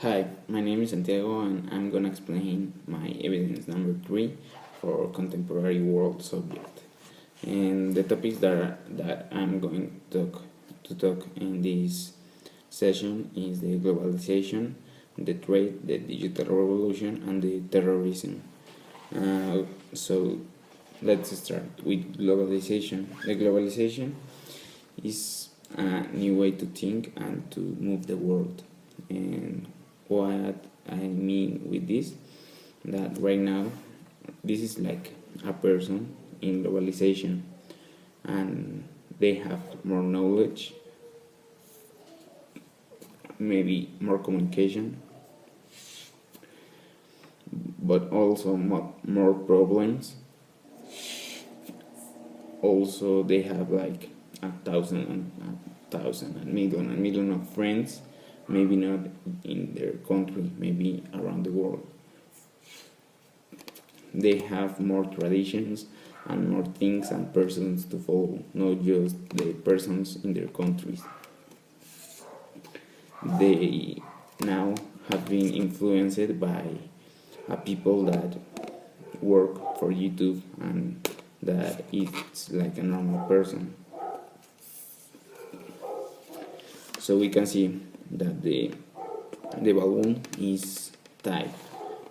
Hi, my name is Santiago and I'm gonna explain my evidence number 3 for contemporary world subject. And the topics that I'm going to talk in this session is the globalization, the trade, the digital revolution, and the terrorism. So let's start with globalization. The globalization is a new way to think and to move the world. And what I mean with this, that right now this is like a person in globalization and they have more knowledge, maybe more communication, but also more problems. Also they have like a million of friends, maybe not in their country, maybe around the world. They have more traditions and more things and persons to follow, not just the persons in their countries. They now have been influenced by people that work for YouTube and that it's like a normal person. So we can see that the balloon is tight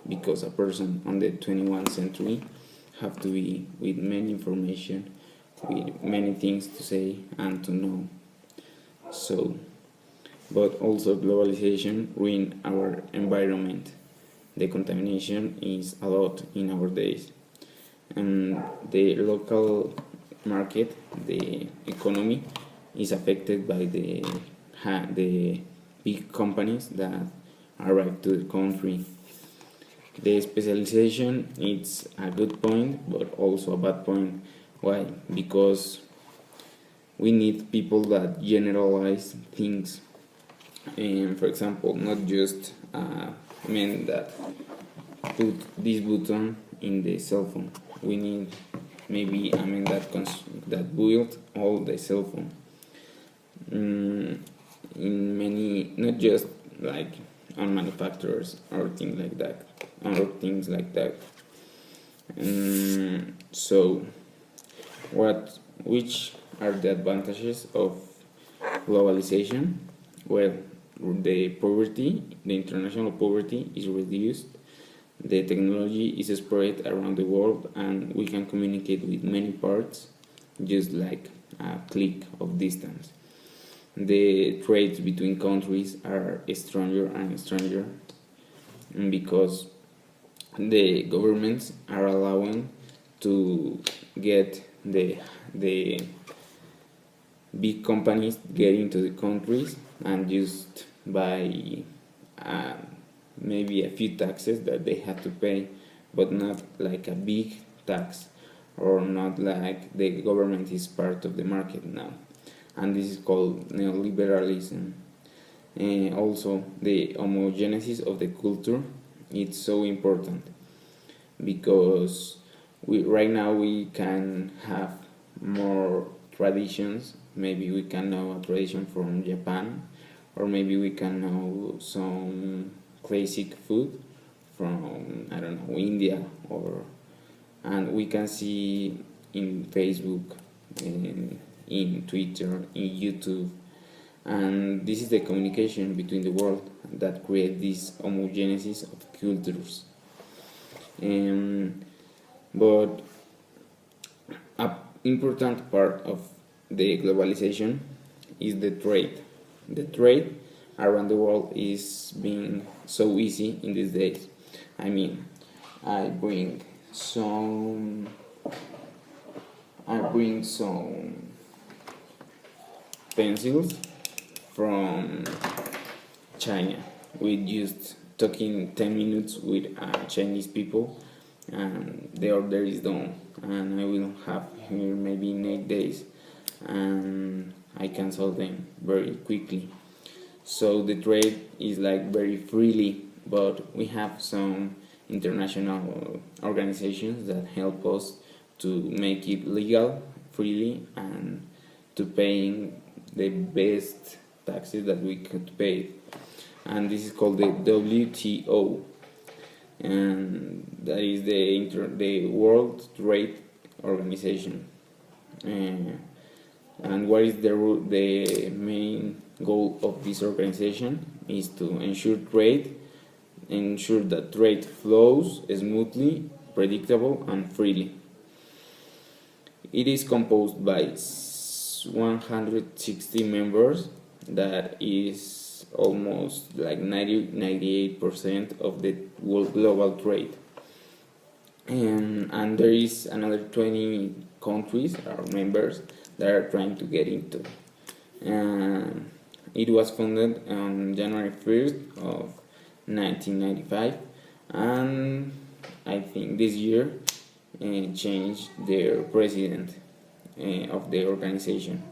because a person on the 21st century have to be with many information, with many things to say and to know. So, but also globalization ruin our environment. The contamination is a lot in our days, and the local market, the economy, is affected by the big companies that arrive to the country. The specialization is a good point, but also a bad point. Why? Because we need people that generalize things. And for example, not just men that put this button in the cell phone. We need maybe a man that built all the cell phone. In many, not just like on manufacturers or things like that. So, which are the advantages of globalization? Well, the international poverty is reduced. The technology is spread around the world, and we can communicate with many parts, just like a click of distance. The trades between countries are stronger and stronger because the governments are allowing to get the big companies get into the countries and just by maybe a few taxes that they have to pay, but not like a big tax, or not like the government is part of the market now. And this is called neoliberalism. And also the homogeneity of the culture, it's so important because right now we can have more traditions. Maybe we can know a tradition from Japan, or maybe we can know some classic food from, I don't know, India, and we can see in Facebook, in Twitter, in YouTube, and this is the communication between the world that create this homogeneity of cultures. But an important part of the globalization is the trade. The trade around the world is being so easy in these days. I mean, I bring some pencils from China. We just talking 10 minutes with Chinese people, and the order is done, and I will have here maybe in 8 days, and I can sell them very quickly. So the trade is like very freely, but we have some international organizations that help us to make it legal freely and to paying the best taxes that we could pay. and this is called the WTO, and that is the World Trade Organization. And what is the main goal of this organization is to ensure that trade flows smoothly, predictable, and freely. It is composed by 160 members, that is almost like 98% of the world global trade. And there is another 20 countries or members that are trying to get into. It was founded on January 1st of 1995, and I think this year changed their president of the organization.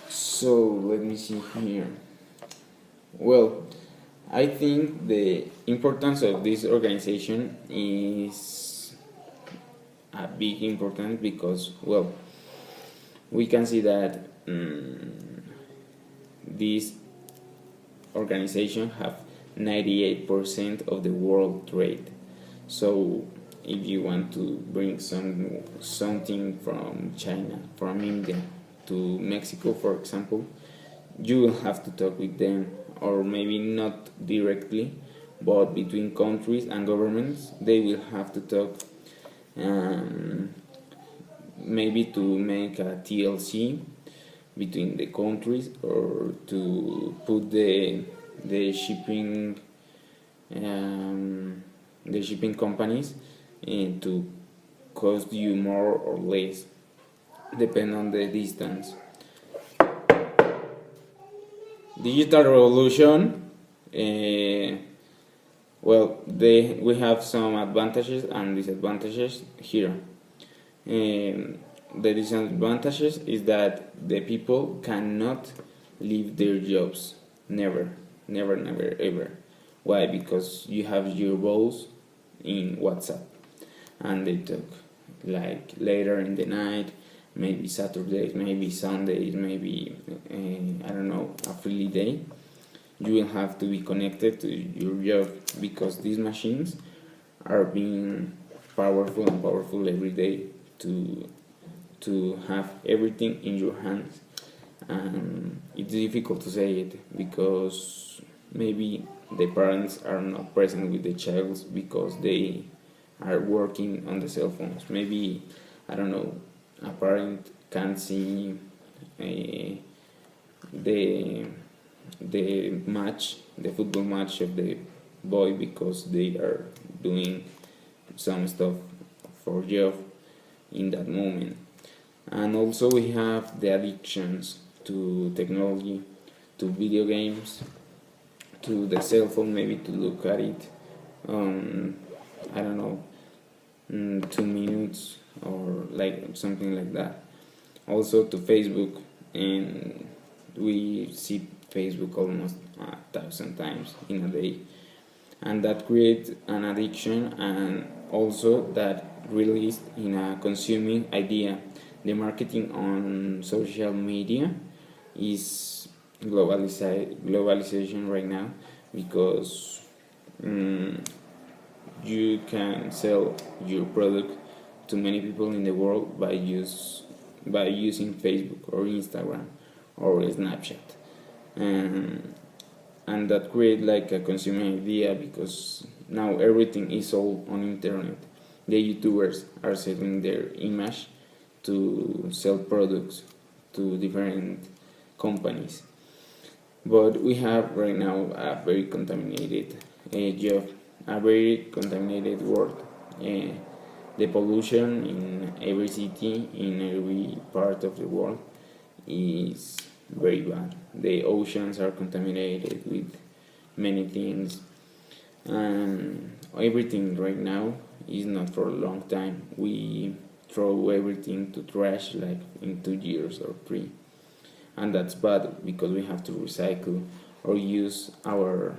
So let me see here. Well, I think the importance of this organization is a big importance because, well, we can see that this organization have 98% of the world trade. So if you want to bring something from China, from India to Mexico, for example, you will have to talk with them, or maybe not directly, but between countries and governments, they will have to talk, maybe to make a TLC between the countries, or to put the shipping companies to cost you more or less, depending on the distance. Digital revolution, well, we have some advantages and disadvantages here. The disadvantages is that the people cannot leave their jobs, never, ever. Why? Because you have your boss in WhatsApp, and they talk like later in the night, maybe Saturdays, maybe Sundays, maybe I don't know, a free day. You will have to be connected to your job, because these machines are being powerful every day to have everything in your hands. And it's difficult to say it because maybe the parents are not present with the child because they are working on the cell phones. Maybe, I don't know, a parent can't see the football match of the boy because they are doing some stuff for job in that moment. And also we have the addictions to technology, to video games, to the cell phone, maybe to look at it I don't know, 2 minutes or like something like that. Also to Facebook, and we see Facebook almost 1,000 times in a day, and that creates an addiction, and also that released in a consuming idea. The marketing on social media is globalization right now, because you can sell your product to many people in the world by using Facebook or Instagram or Snapchat, and that create like a consumer idea, because now everything is sold on internet. The YouTubers are selling their image to sell products to different companies. But we have right now a very contaminated job, a very contaminated world. The pollution in every city, in every part of the world, is very bad. The oceans are contaminated with many things, and everything right now is not for a long time. We throw everything to trash like in 2 years or 3, and that's bad because we have to recycle or use our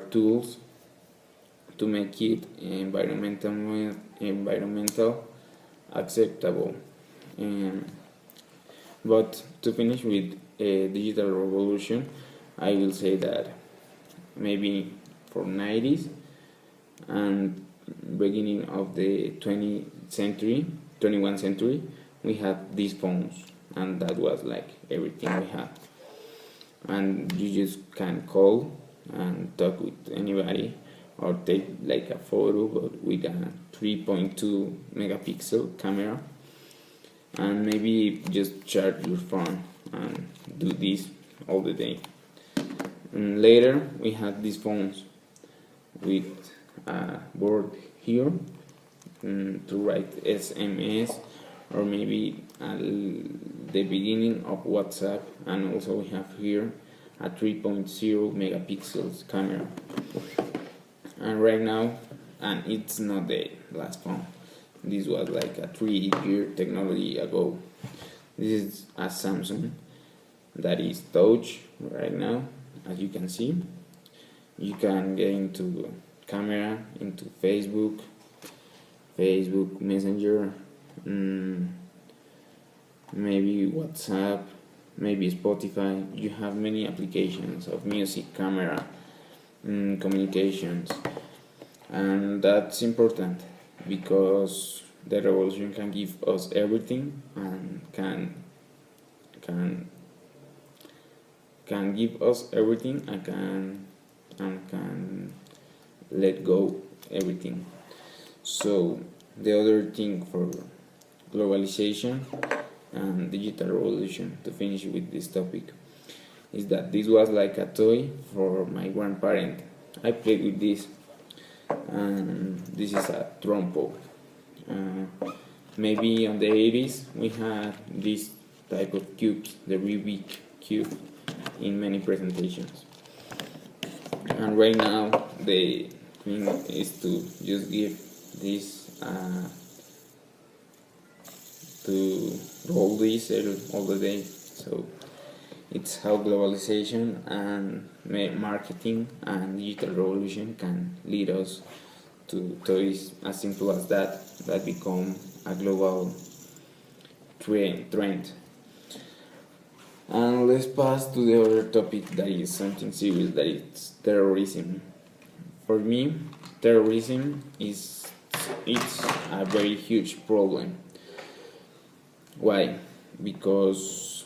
tools to make it environmental acceptable. But to finish with digital revolution, I will say that maybe for 90s and beginning of the 21st century, we had these phones, and that was like everything we had. And you just can call and talk with anybody or take like a photo, but with a 3.2 megapixel camera, and maybe just charge your phone and do this all the day. And later we had these phones with a board here to write SMS, or maybe the beginning of WhatsApp, and also we have here a 3.0 megapixels camera. And right now, and it's not the last phone, this was like a 3-year technology ago. This is a Samsung that is touch right now, as you can see. You can get into camera, into Facebook Messenger, maybe WhatsApp, maybe Spotify. You have many applications of music, camera, communications, and that's important because the revolution can give us everything, and can give us everything, and can let go everything. So the other thing for globalization and digital revolution, to finish with this topic, is that this was like a toy for my grandparent. I played with this, and this is a trompo. Maybe on the 80s we had this type of cubes, the Rubik cube, in many presentations. And right now the thing is to just give this to hold this all the day. So it's how globalization and marketing and digital revolution can lead us to toys as simple as that become a global trend. And let's pass to the other topic, that is something serious, that is terrorism. For me, terrorism it's a very huge problem. Why? Because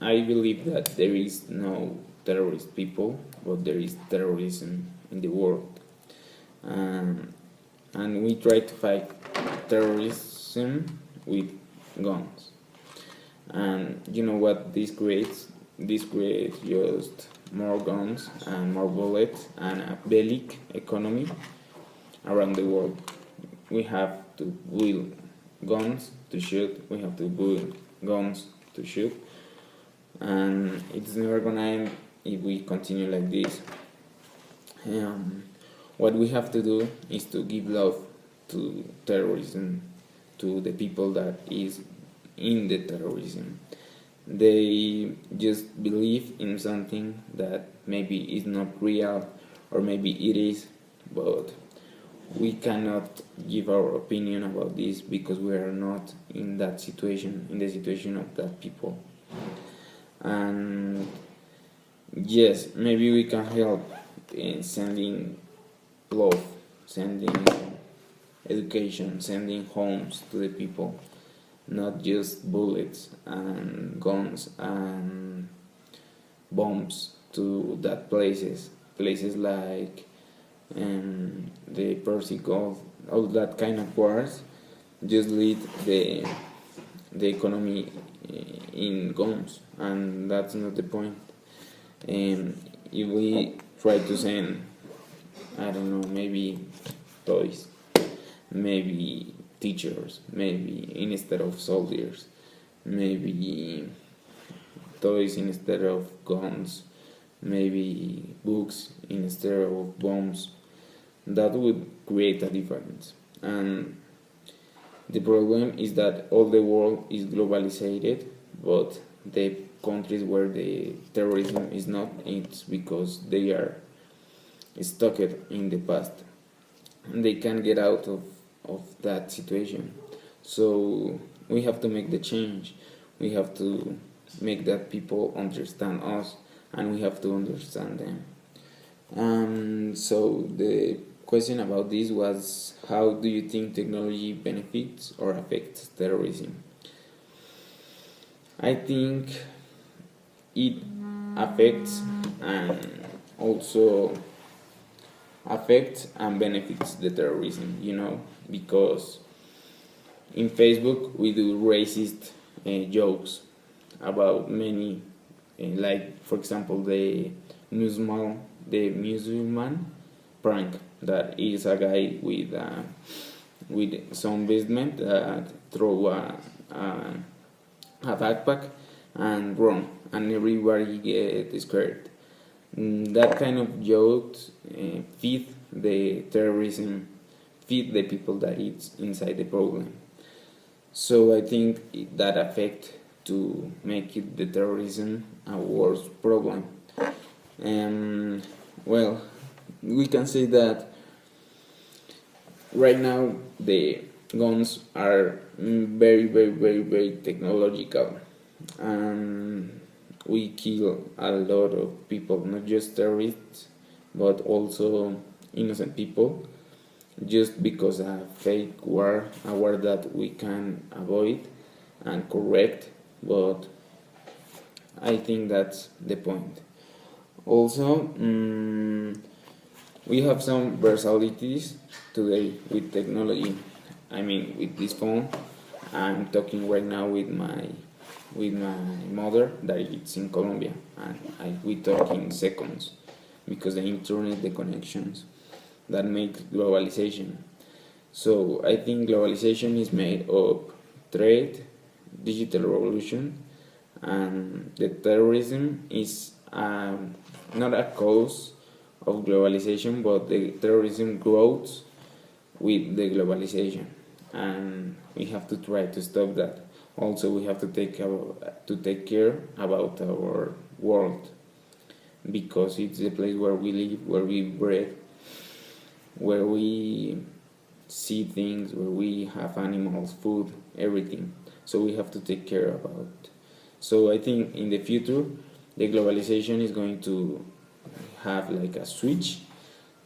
I believe that there is no terrorist people, but there is terrorism in the world, and we try to fight terrorism with guns. And you know what this creates? This creates just more guns and more bullets and a bellic economy around the world. We have to build guns to shoot, we have to build guns to shoot, and it's never gonna end if we continue like this. What we have to do is to give love to terrorism, to the people that is in the terrorism. They just believe in something that maybe is not real, or maybe it is, but we cannot give our opinion about this because we are not in that situation, in the situation of that people. And yes, maybe we can help in sending love, sending education, sending homes to the people, not just bullets and guns and bombs to that places like the Persian Gulf. All that kind of wars just lead the economy in guns, and that's not the point. If we try to send, I don't know, maybe toys, maybe teachers, maybe instead of soldiers, maybe toys instead of guns, maybe books instead of bombs, that would create a difference. And the problem is that all the world is globalized, but the countries where the terrorism is not, it's because they are stuck in the past and they can't get out of that situation. So we have to make the change. We have to make that people understand us, and we have to understand them. So the question about this was, how do you think technology benefits or affects terrorism? I think it affects and also affects and benefits the terrorism, because in Facebook we do racist jokes about many, like for example the Muslim prank, that is a guy with some basement that throw a backpack and run, and everybody get scared. That kind of jokes feed the terrorism, feed the people that it's inside the problem. So I think that affect to make it the terrorism a worse problem. Well, we can say that right now the guns are very, very, very, very technological, and we kill a lot of people, not just terrorists, but also innocent people, just because a fake war, a war that we can avoid and correct. But I think that's the point. Also, we have some versatilities today with technology. I mean, with this phone, I'm talking right now with my mother that is in Colombia, and we talk in seconds because the internet, the connections that make globalization. So I think globalization is made of trade, digital revolution, and the terrorism is not a cause of globalization, but the terrorism grows with the globalization, and we have to try to stop that. Also, we have to take care about our world, because it's the place where we live, where we breathe, where we see things, where we have animals, food, everything. So we have to take care about. So I think in the future, the globalization is going to have like a switch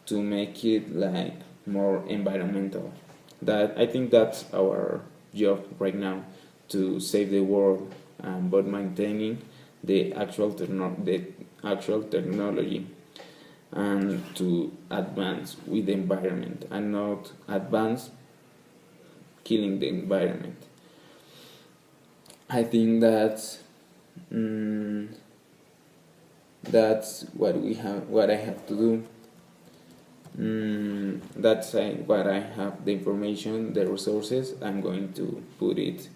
to make it like more environmental. That I think that's our job right now, to save the world, but maintaining the actual technology, and to advance with the environment and not advance killing the environment. I think that's what I have to do. That's what I have, the information, the resources. I'm going to put it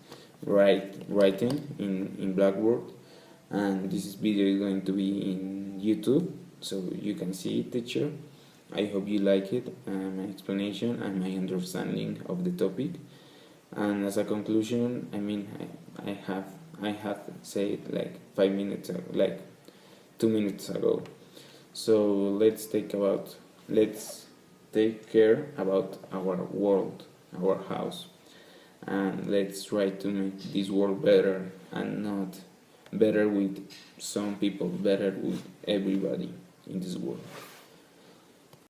writing in Blackboard, and this video is going to be in YouTube, so you can see it, teacher. I hope you like it, my explanation and my understanding of the topic. And as a conclusion, I mean, I have said like 5 minutes ago, like 2 minutes ago. So let's take care about our world, our house, and let's try to make this world better, and not better with some people, better with everybody in this world.